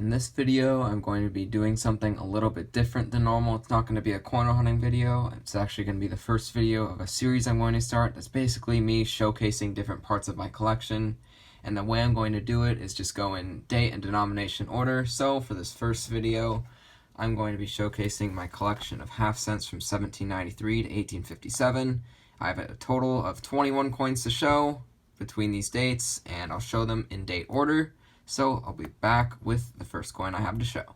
In this video, I'm going to be doing something a little bit different than normal. It's not going to be a corner hunting video. It's actually going to be the first video of a series I'm going to start. That's basically me showcasing different parts of my collection. And the way I'm going to do it is just go in date and denomination order. So for this first video, I'm going to be showcasing my collection of half cents from 1793 to 1857. I have a total of 21 coins to show between these dates, and I'll show them in date order. So I'll be back with the first coin I have to show.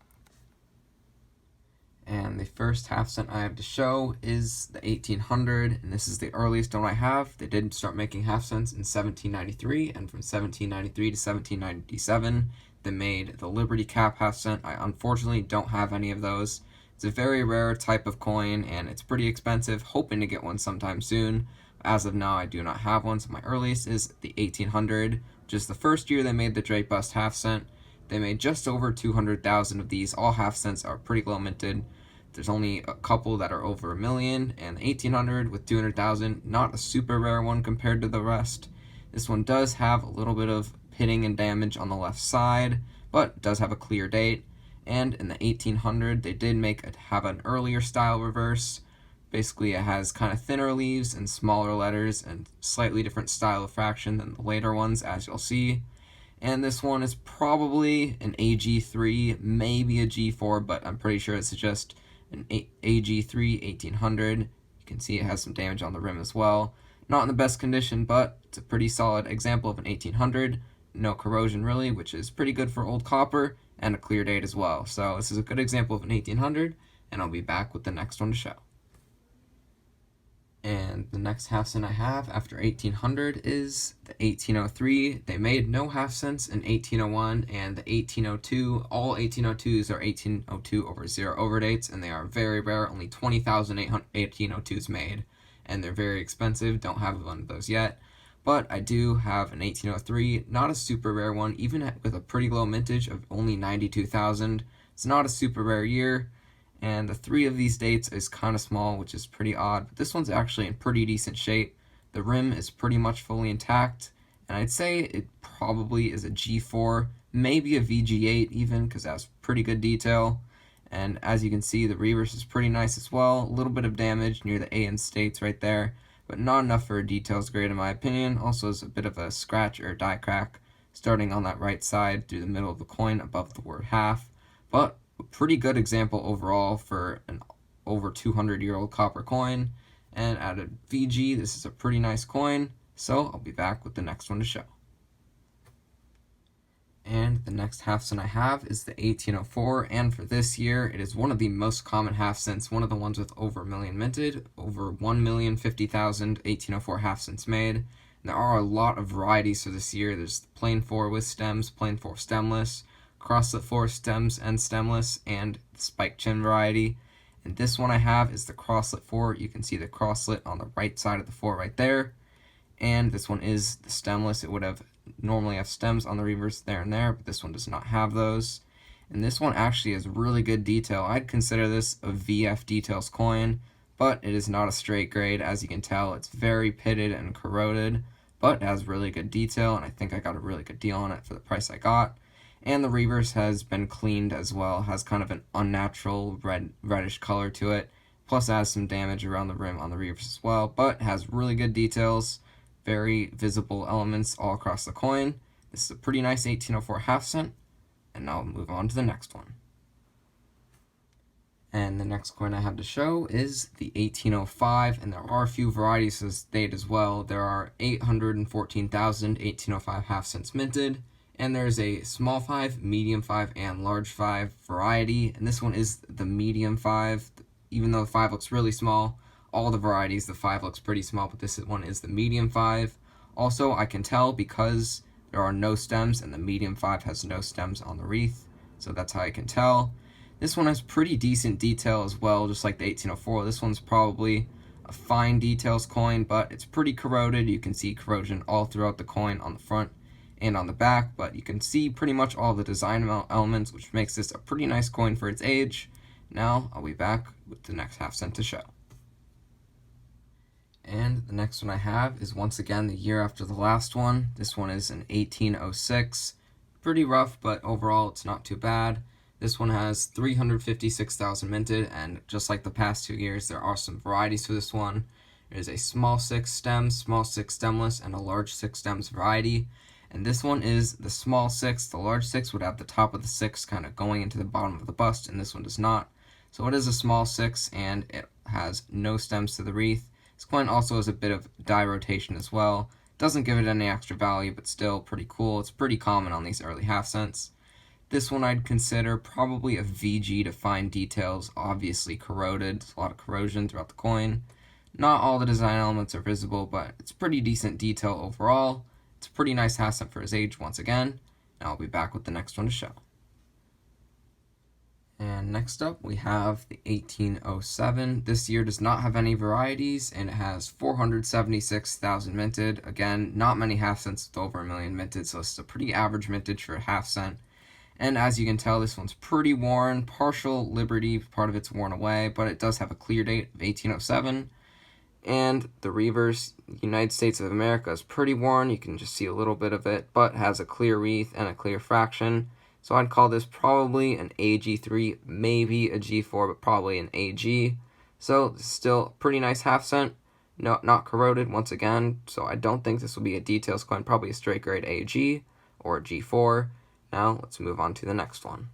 And the first half cent I have to show is the 1800, and this is the earliest one I have. They did start making half cents in 1793, and from 1793 to 1797, they made the Liberty Cap half cent. I unfortunately don't have any of those. It's a very rare type of coin, and it's pretty expensive, hoping to get one sometime soon. As of now, I do not have one, so my earliest is the 1800. Just the first year they made the Drake Bust half cent. They made just over 200,000 of these. All half cents are pretty low minted. There's only a couple that are over a million, and the 1800 with 200,000, not a super rare one compared to the rest. This one does have a little bit of pitting and damage on the left side, but does have a clear date. And in the 1800, they did have an earlier style reverse. Basically, it has kind of thinner leaves and smaller letters and slightly different style of fraction than the later ones, as you'll see. And this one is probably an AG3, maybe a G4, but I'm pretty sure it's just an AG3 1800. You can see it has some damage on the rim as well. Not in the best condition, but it's a pretty solid example of an 1800. No corrosion really, which is pretty good for old copper, and a clear date as well. So this is a good example of an 1800, and I'll be back with the next one to show. And the next half cent I have after 1800 is the 1803. They made no half cents in 1801 and the 1802. All 1802s are 1802 over 0 overdates, and they are very rare. Only 20,000 1802s made, and they're very expensive. Don't have one of those yet. But I do have an 1803, not a super rare one, even with a pretty low mintage of only 92,000. It's not a super rare year. And the three of these dates is kind of small, which is pretty odd, but this one's actually in pretty decent shape. The rim is pretty much fully intact, and I'd say it probably is a G4, maybe a VG8 even, because it has pretty good detail. And as you can see, the reverse is pretty nice as well. A little bit of damage near the A and states right there, but not enough for a details grade in my opinion. Also is a bit of a scratch or die crack starting on that right side through the middle of the coin above the word half, but a pretty good example overall for an over 200-year-old copper coin. And at a VG, this is a pretty nice coin, so I'll be back with the next one to show. And the next half cent I have is the 1804, and for this year, it is one of the most common half cents, one of the ones with over a million minted, over 1,050,000 1804 half cents made. And there are a lot of varieties for this year. There's the plain 4 with stems, plain 4 stemless, crosslet 4 stems and stemless, and the spike chin variety. And this one I have is the crosslet 4. You can see the crosslet on the right side of the 4 right there. And this one is the stemless. It would have normally have stems on the reverse there and there, but this one does not have those. And this one actually has really good detail. I'd consider this a VF details coin, but it is not a straight grade. As you can tell, it's very pitted and corroded, but it has really good detail, and I think I got a really good deal on it for the price I got. And the reverse has been cleaned as well, has kind of an unnatural reddish color to it, plus has some damage around the rim on the reverse as well, but has really good details, very visible elements all across the coin. This is a pretty nice 1804 half cent, and now we'll move on to the next one. And the next coin I have to show is the 1805, and there are a few varieties of this date as well. There are 814,000 1805 half cents minted, and there's a small 5, medium 5, and large 5 variety, and this one is the medium 5. Even though the 5 looks really small, all the varieties, the 5 looks pretty small, but this one is the medium 5. Also, I can tell because there are no stems, and the medium 5 has no stems on the wreath, so that's how I can tell. This one has pretty decent detail as well, just like the 1804. This one's probably a fine details coin, but it's pretty corroded. You can see corrosion all throughout the coin on the front and on the back, but you can see pretty much all the design elements, which makes this a pretty nice coin for its age. Now I'll be back with the next half cent to show. And the next one I have is once again the year after the last one. This one is an 1806. pretty rough, but overall it's not too bad. This one has 356,000 minted, and just like the past 2 years, there are some varieties for this one. There's a small 6 stems, small 6 stemless, and a large 6 stems variety. And this one is the small 6. The large 6 would have the top of the 6 kind of going into the bottom of the bust, and this one does not. So it is a small 6, and it has no stems to the wreath. This coin also has a bit of die rotation as well. Doesn't give it any extra value, but still pretty cool. It's pretty common on these early half cents. This one I'd consider probably a VG to fine details, obviously corroded. There's a lot of corrosion throughout the coin. Not all the design elements are visible, but it's pretty decent detail overall. It's a pretty nice half cent for his age once again. Now I'll be back with the next one to show. And next up we have the 1807. This year does not have any varieties, and it has 476,000 minted. Again, not many half cents with over 1 million minted, so it's a pretty average mintage for a half cent. And as you can tell, this one's pretty worn. Partial Liberty, part of it's worn away, but it does have a clear date of 1807. And the reverse, United States of America, is pretty worn. You can just see a little bit of it, but has a clear wreath and a clear fraction. So I'd call this probably an AG3, maybe a G4, but probably an AG. So still a pretty nice half cent. No, not corroded once again, so I don't think this will be a details coin, probably a straight grade AG or a G4. Now let's move on to the next one.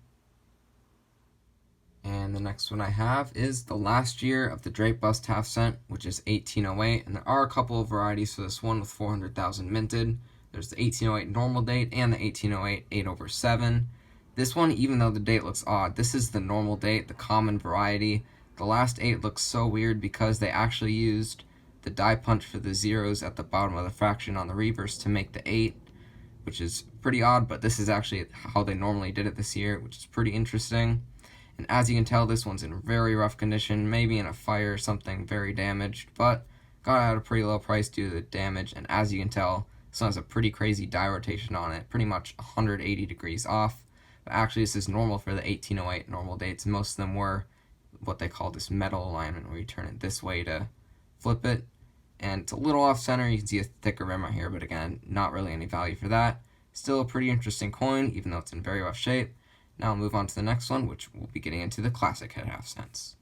And the next one I have is the last year of the Drape Bust half cent, which is 1808, and there are a couple of varieties for this one with 400,000 minted. There's the 1808 normal date and the 1808 8/7. This one, even though the date looks odd, this is the normal date, the common variety. The last 8 looks so weird because they actually used the die punch for the zeros at the bottom of the fraction on the reverse to make the 8, which is pretty odd, but this is actually how they normally did it this year, which is pretty interesting. And as you can tell, this one's in very rough condition, maybe in a fire or something, very damaged, but got out at a pretty low price due to the damage. And as you can tell, this one has a pretty crazy die rotation on it, pretty much 180 degrees off. But actually, this is normal for the 1808 normal dates. Most of them were what they call this metal alignment, where you turn it this way to flip it. And it's a little off center. You can see a thicker rim right here, but again, not really any value for that. Still a pretty interesting coin, even though it's in very rough shape. Now I'll move on to the next one, which we'll be getting into the classic head half cents.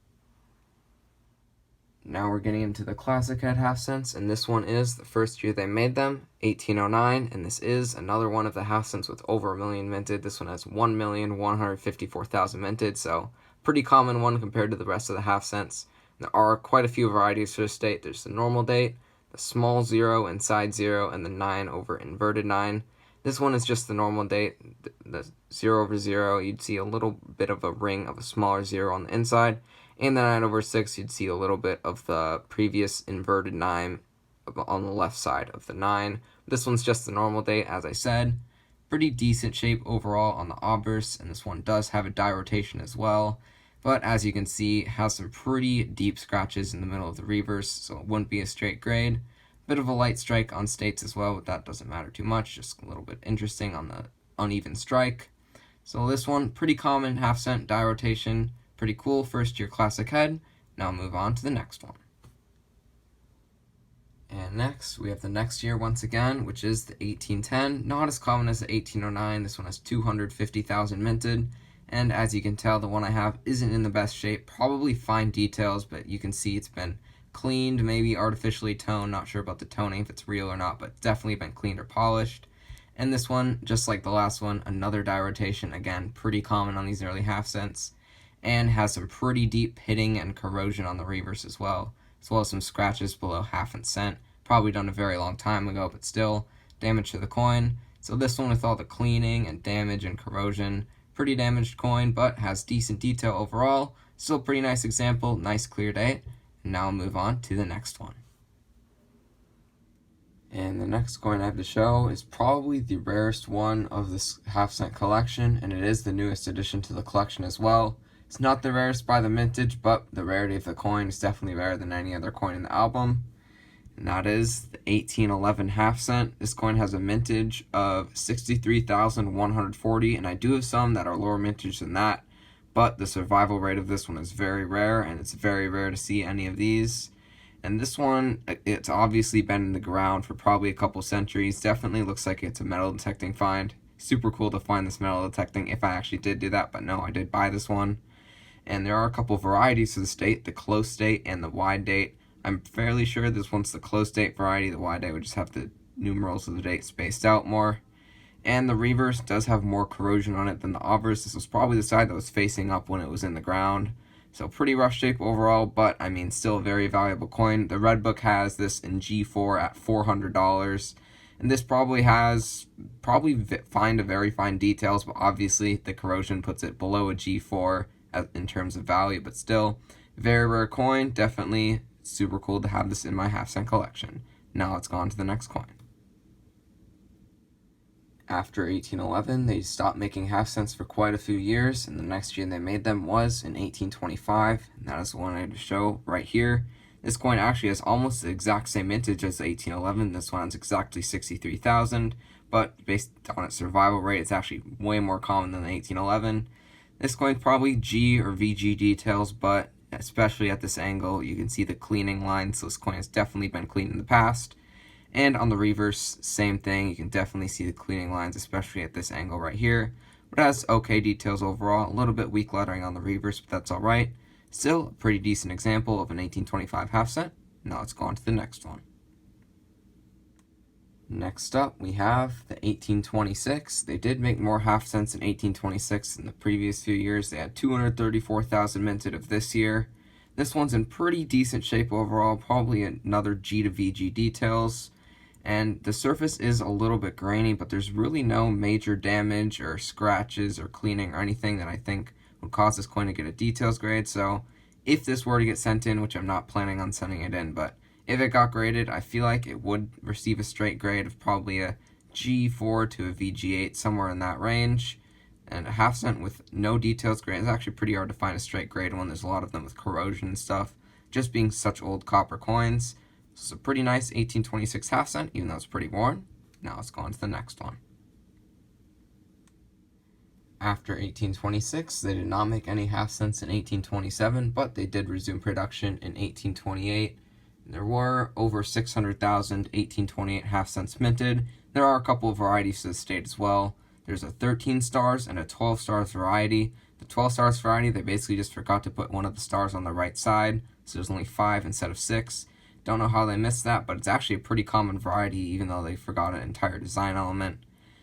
Now we're getting into the classic head half cents, and this one is the first year they made them, 1809, and this is another one of the half cents with over 1 million minted. This one has 1,154,000 minted, so pretty common one compared to the rest of the half cents. There are quite a few varieties for this date. There's the normal date, the small 0 inside 0, and the 9 over inverted 9. This one is just the normal date, the 0 over 0. You'd see a little bit of a ring of a smaller 0 on the inside. And the 9 over 6, you'd see a little bit of the previous inverted 9 on the left side of the 9. This one's just the normal date, as I said. Pretty decent shape overall on the obverse, and this one does have a die rotation as well. But as you can see, it has some pretty deep scratches in the middle of the reverse, so it wouldn't be a straight grade. Bit of a light strike on states as well, but that doesn't matter too much, just a little bit interesting on the uneven strike. So this one, pretty common half cent die rotation. Pretty cool first year classic head. Now I'll move on to the next one. And next, we have the next year once again, which is the 1810. Not as common as the 1809. This one has 250,000 minted. And as you can tell, the one I have isn't in the best shape. Probably fine details, but you can see it's been cleaned, maybe artificially toned. Not sure about the toning, if it's real or not, but definitely been cleaned or polished. And this one, just like the last one, another die rotation. Again, pretty common on these early half cents. And has some pretty deep pitting and corrosion on the reverse as well as some scratches below half a cent. Probably done a very long time ago, but still damage to the coin. So this one, with all the cleaning and damage and corrosion, pretty damaged coin, but has decent detail overall. Still a pretty nice example, nice clear date. And now I'll move on to the next one. And the next coin I have to show is probably the rarest one of this half cent collection, and it is the newest addition to the collection as well. It's not the rarest by the mintage, but the rarity of the coin is definitely rarer than any other coin in the album. And that is the 1811 half cent. This coin has a mintage of 63,140, and I do have some that are lower mintage than that, but the survival rate of this one is very rare, and it's very rare to see any of these. And this one, it's obviously been in the ground for probably a couple centuries. Definitely looks like it's a metal detecting find. super cool to find this metal detecting if I actually did do that, but no, I did buy this one. And there are a couple varieties of the state, the close date and the wide date. I'm fairly sure this one's the close date variety. The wide date would just have the numerals of the date spaced out more. And the reverse does have more corrosion on it than the obverse. This was probably the side that was facing up when it was in the ground. So pretty rough shape overall, but I mean still a very valuable coin. The Red Book has this in G4 at $400. And this probably find a very fine details, but obviously the corrosion puts it below a G4 in terms of value, but still very rare coin. Definitely super cool to have this in my half-cent collection. Now let's go on to the next coin. After 1811, they stopped making half-cents for quite a few years, and the next year they made them was in 1825, and that is the one I had to show right here. This coin actually has almost the exact same mintage as the 1811. This one has exactly 63,000, but based on its survival rate, it's actually way more common than the 1811. This coin's probably G or VG details, but especially at this angle, you can see the cleaning line, so this coin has definitely been cleaned in the past. And on the reverse, same thing. You can definitely see the cleaning lines, especially at this angle right here. But it has okay details overall. A little bit weak lettering on the reverse, but that's alright. Still a pretty decent example of an 1825 half cent. Now let's go on to the next one. Next up, we have the 1826. They did make more half cents in 1826 than the previous few years. They had 234,000 minted of this year. This one's in pretty decent shape overall, probably another G to VG details. And the surface is a little bit grainy, but there's really no major damage or scratches or cleaning or anything that I think would cause this coin to get a details grade. So if this were to get sent in, which I'm not planning on sending it in, but if it got graded, I feel like it would receive a straight grade of probably a G4 to a VG8, somewhere in that range. And a half cent with no details grade is actually pretty hard to find a straight grade one. There's a lot of them with corrosion and stuff, just being such old copper coins. So it's a pretty nice 1826 half cent, even though it's pretty worn. Now let's go on to the next one. After 1826, they did not make any half cents in 1827, but they did resume production in 1828. There were over 600,000 1828 half cents minted. There are a couple of varieties to the state as well. There's a 13 stars and a 12 stars variety. The 12 stars variety, they basically just forgot to put one of the stars on the right side, so there's only 5 instead of 6. Don't know how they missed that, but it's actually a pretty common variety, even though they forgot an entire design element.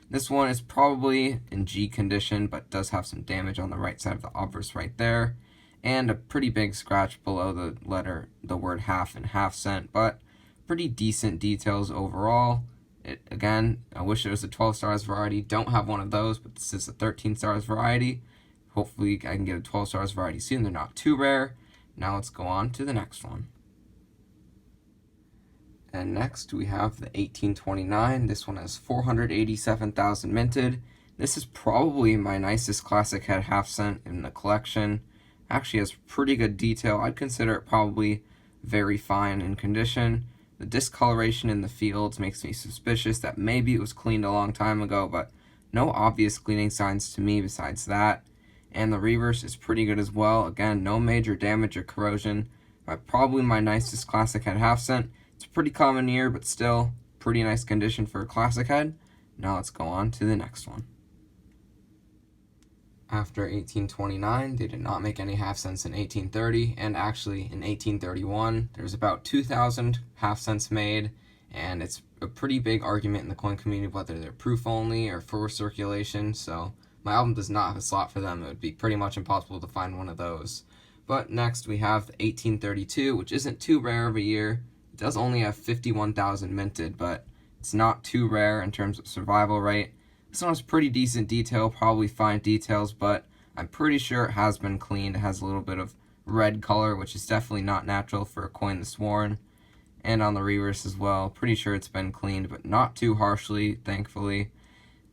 This one is probably in G condition, but does have some damage on the right side of the obverse right there, and a pretty big scratch below the word half and half cent, but pretty decent details overall. Again, I wish it was a 12 stars variety. Don't have one of those, but this is a 13 stars variety. Hopefully I can get a 12 stars variety soon. They're not too rare. Now let's go on to the next one. And next we have the 1829. This one has 487,000 minted. This is probably my nicest classic head half cent in the collection. Actually has pretty good detail. I'd consider it probably very fine in condition. The discoloration in the fields makes me suspicious that maybe it was cleaned a long time ago, but no obvious cleaning signs to me besides that. And the reverse is pretty good as well. Again, no major damage or corrosion. But probably my nicest classic head half cent. It's a pretty common year, but still pretty nice condition for a classic head. Now let's go on to the next one. After 1829, they did not make any half cents in 1830, and actually in 1831, there's about 2,000 half cents made, and it's a pretty big argument in the coin community whether they're proof only or for circulation, so my album does not have a slot for them. It would be pretty much impossible to find one of those. But next we have the 1832, which isn't too rare of a year. It does only have 51,000 minted, but it's not too rare in terms of survival rate. This one has pretty decent detail, probably fine details, but I'm pretty sure it has been cleaned. It has a little bit of red color, which is definitely not natural for a coin that's worn. And on the reverse as well, pretty sure it's been cleaned, but not too harshly, thankfully.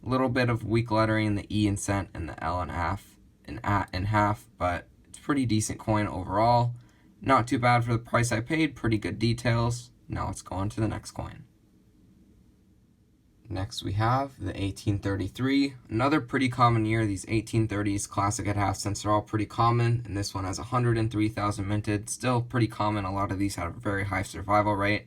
A little bit of weak lettering in the E in cent and the L in half, but it's pretty decent coin overall. Not too bad for the price I paid, pretty good details. Now let's go on to the next coin. Next we have the 1833, another pretty common year. These 1830s classic at half cents are all pretty common, and this one has 103,000 minted, still pretty common. A lot of these have a very high survival rate.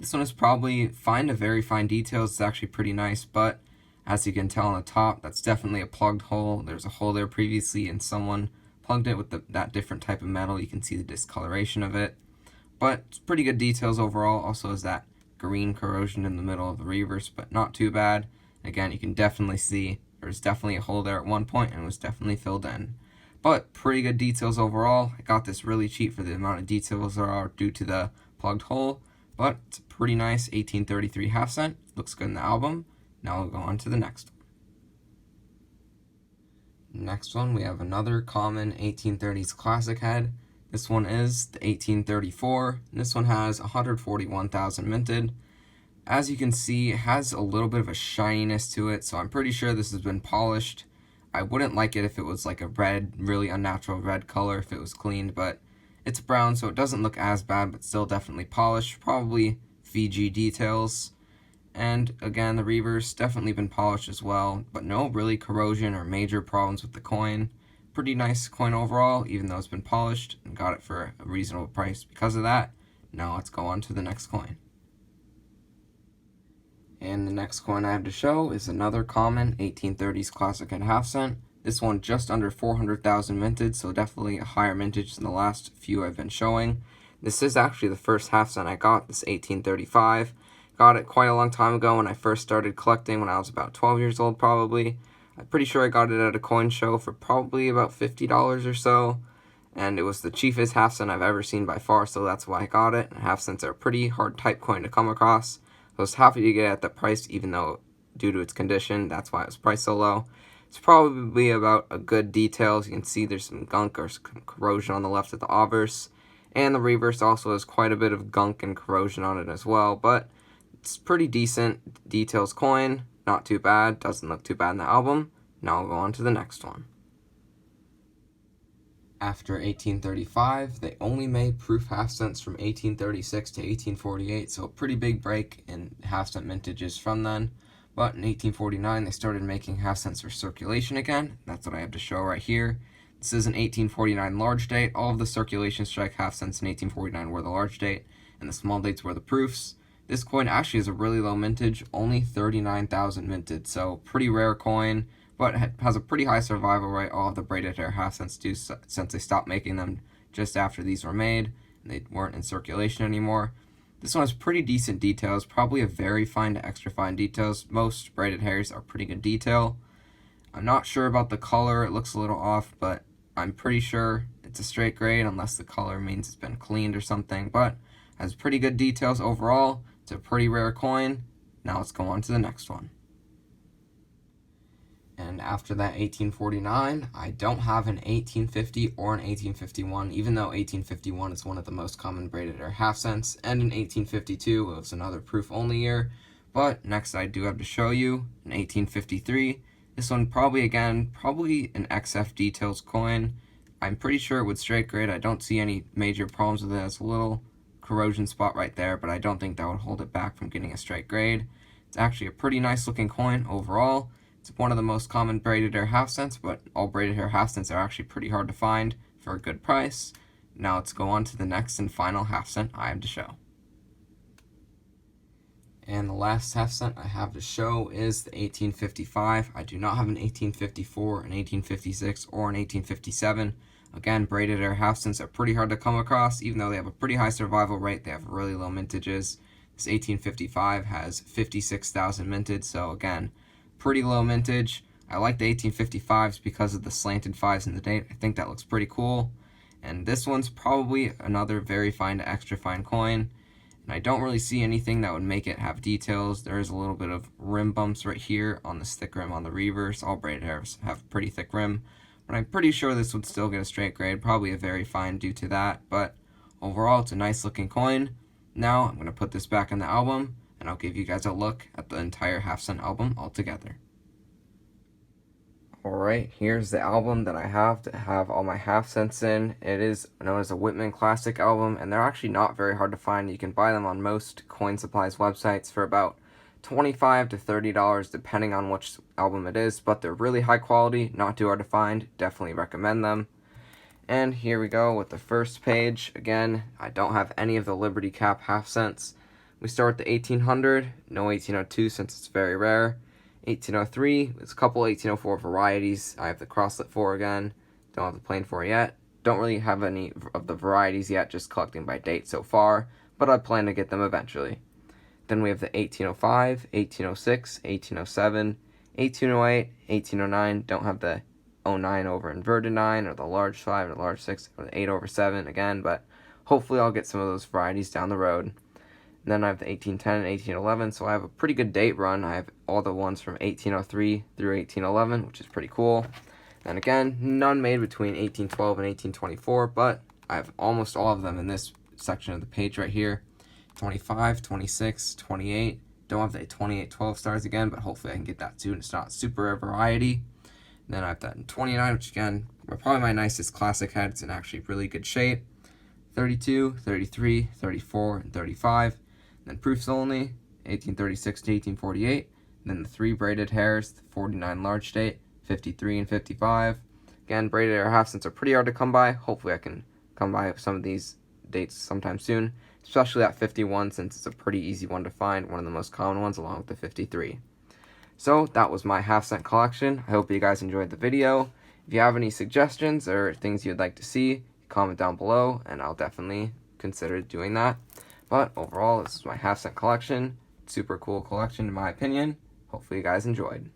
This one is probably fine to very fine details. It's actually pretty nice, but As you can tell on the top, that's definitely a plugged hole. There's a hole there previously and someone plugged it with that different type of metal. You can see the discoloration of it. But it's pretty good details overall. Also has that green corrosion in the middle of the reverse, but not too bad. Again, you can definitely see there's definitely a hole there at one point and it was definitely filled in. But pretty good details overall. I got this really cheap for the amount of details there are due to the plugged hole. But it's a pretty nice 1833 half cent. Looks good in the album. Now we'll go on to the next one. Next one, we have another common 1830s classic head. This one is the 1834. And this one has 141,000 minted. As you can see, it has a little bit of a shininess to it, so I'm pretty sure this has been polished. I wouldn't like it if it was like a red, really unnatural red color if it was cleaned, but it's brown, so it doesn't look as bad, but still definitely polished. Probably Fiji details. And again, the reverse definitely been polished as well, but no really corrosion or major problems with the coin. Pretty nice coin overall, even though it's been polished, and got it for a reasonable price because of that. Now let's go on to the next coin. And the next coin I have to show is another common 1830s classic and half cent. This one just under 400,000 minted, so definitely a higher mintage than the last few I've been showing. This is actually the first half cent I got, this 1835. Got it quite a long time ago when I first started collecting, when I was about 12 years old probably. I'm pretty sure I got it at a coin show for probably about $50 or so. And it was the cheapest half cent I've ever seen by far, so that's why I got it. And half cents are a pretty hard type coin to come across. I was happy to get it at that price, even though due to its condition, that's why it was priced so low. It's probably about a good details. You can see there's some gunk or some corrosion on the left of the obverse. And the reverse also has quite a bit of gunk and corrosion on it as well. But it's pretty decent details coin. Not too bad. Doesn't look too bad in the album. Now I'll go on to the next one. After 1835, they only made proof half cents from 1836 to 1848, so a pretty big break in half cent mintages from then. But in 1849, they started making half cents for circulation again. That's what I have to show right here. This is an 1849 large date. All of the circulation strike half cents in 1849 were the large date, and the small dates were the proofs. This coin actually has a really low mintage, only 39,000 minted, so pretty rare coin. But it has a pretty high survival rate. All of the braided hair half cents do, since they stopped making them just after these were made and they weren't in circulation anymore. This one has pretty decent details, probably a very fine to extra fine details. Most braided hairs are pretty good detail. I'm not sure about the color, it looks a little off, but I'm pretty sure it's a straight grade unless the color means it's been cleaned or something, but has pretty good details overall. It's a pretty rare coin. Now let's go on to the next one. And after that 1849, I don't have an 1850 or an 1851, even though 1851 is one of the most common braided hair half cents, and in 1852 it was another proof only year. But next I do have to show you an 1853. This one probably an XF details coin. I'm pretty sure it would straight grade. I don't see any major problems with it. It's a little corrosion spot right there, but I don't think that would hold it back from getting a straight grade. It's actually a pretty nice looking coin overall. It's one of the most common braided hair half cents, but all braided hair half cents are actually pretty hard to find for a good price. Now let's go on to the next and final half cent I have to show. And the last half cent I have to show is the 1855. I do not have an 1854, an 1856, or an 1857. Again, braided hair half cents are pretty hard to come across, even though they have a pretty high survival rate. They have really low mintages. This 1855 has 56,000 minted, so again, pretty low mintage. I like the 1855s because of the slanted 5s in the date. I think that looks pretty cool. And this one's probably another very fine to extra fine coin. And I don't really see anything that would make it have details. There is a little bit of rim bumps right here on this thick rim on the reverse. All braided hairs have pretty thick rim. But I'm pretty sure this would still get a straight grade. Probably a very fine due to that. But overall, it's a nice looking coin. Now I'm going to put this back in the album, and I'll give you guys a look at the entire half cent album altogether. Alright, here's the album that I have to have all my half cents in. It is known as a Whitman Classic album, and they're actually not very hard to find. You can buy them on most coin supplies websites for about $25 to $30 depending on which album it is, but they're really high quality, not too hard to find. Definitely recommend them. And here we go with the first page. Again, I don't have any of the Liberty Cap half cents. We start with the 1800, no 1802 since it's very rare. 1803, there's a couple 1804 varieties. I have the Crosslet 4 again, don't have the Plain 4 yet. Don't really have any of the varieties yet, just collecting by date so far, but I plan to get them eventually. Then we have the 1805, 1806, 1807, 1808, 1809, don't have the 09 over inverted 9, or the large 5, or the large 6, or the 8 over 7 again, but hopefully I'll get some of those varieties down the road. And then I have the 1810 and 1811, so I have a pretty good date run. I have all the ones from 1803 through 1811, which is pretty cool. And again, none made between 1812 and 1824, but I have almost all of them in this section of the page right here. 25, 26, 28. Don't have the 28 12 stars again, but hopefully I can get that soon. It's not super rare variety. And then I have that in 29, which again, probably my nicest classic head. It's in actually really good shape. 32, 33, 34, and 35. And then proofs only, 1836 to 1848. And then the 3 braided hairs, the 49 large date, 53 and 55. Again, braided hair half cents are pretty hard to come by. Hopefully I can come by some of these dates sometime soon, especially that 51, since it's a pretty easy one to find, one of the most common ones, along with the 53. So that was my half cent collection. I hope you guys enjoyed the video. If you have any suggestions or things you'd like to see, comment down below and I'll definitely consider doing that. But overall, this is my half cent collection. Super cool collection in my opinion. Hopefully you guys enjoyed.